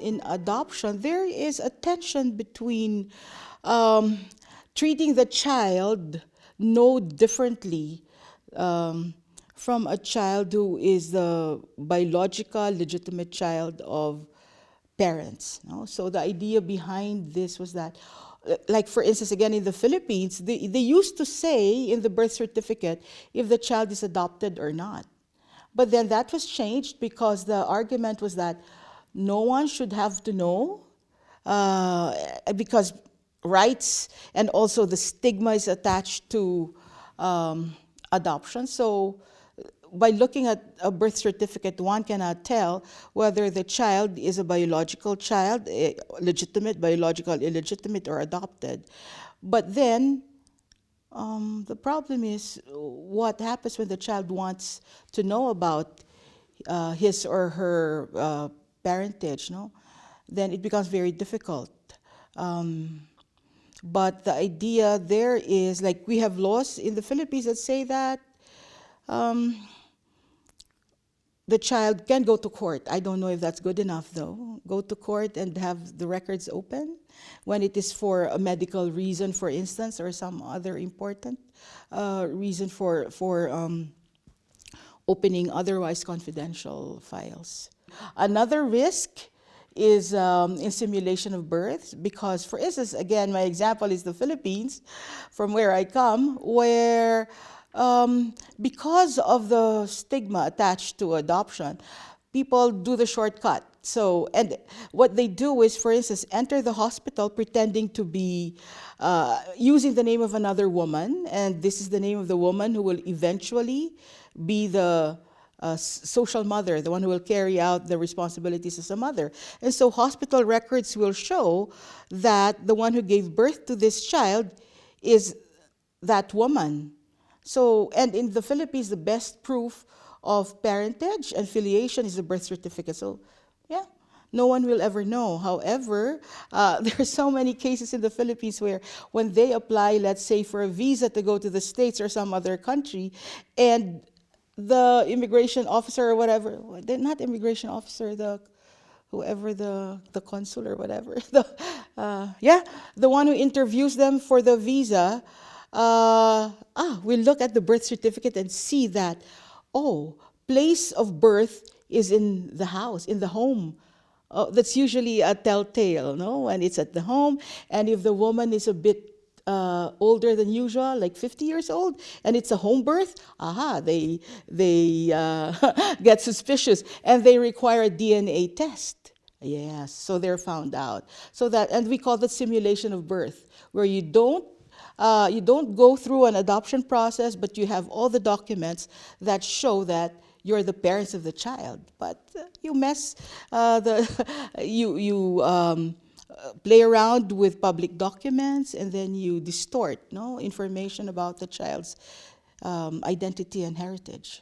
in adoption, there is a tension between um, treating the child no differently um, from a child who is the biological legitimate child of parents. No? So the idea behind this was that, like for instance, again in the Philippines, they used to say in the birth certificate if the child is adopted or not. But then that was changed because the argument was that no one should have to know uh, because rights and also the stigma is attached to adoption. So by looking at a birth certificate, one cannot tell whether the child is a biological child, legitimate, biological, illegitimate, or adopted. But then the problem is what happens when the child wants to know about his or her parentage, no? Then it becomes very difficult. Um, but the idea there is like we have laws in the Philippines that say that um, the child can go to court. I don't know if that's good enough though. Go to court and have the records open when it is for a medical reason, for instance, or some other important reason for opening otherwise confidential files. Another risk is in simulation of births because, for instance, again, my example is the Philippines, from where I come, where because of the stigma attached to adoption, people do the shortcut. So, and what they do is, for instance, enter the hospital pretending to be using the name of another woman, and this is the name of the woman who will eventually be the social mother, the one who will carry out the responsibilities as a mother. And so hospital records will show that the one who gave birth to this child is that woman. So, and in the Philippines, the best proof of parentage and filiation is the birth certificate. So, yeah, no one will ever know. However, there are so many cases in the Philippines where when they apply, let's say, for a visa to go to the States or some other country, and the immigration officer or whatever, not immigration officer, the whoever the consul or whatever, the one who interviews them for the visa, we look at the birth certificate and see that, oh, place of birth is in the house, in the home. That's usually a telltale, no? And it's at the home, and if the woman is a bit older than usual, like 50 years old, and it's a home birth, they get suspicious, and they require a DNA test. Yes, so they're found out. So that, and we call that simulation of birth, where you don't go through an adoption process, but you have all the documents that show that you're the parents of the child. But you mess you play around with public documents, and then you distort information about the child's identity and heritage.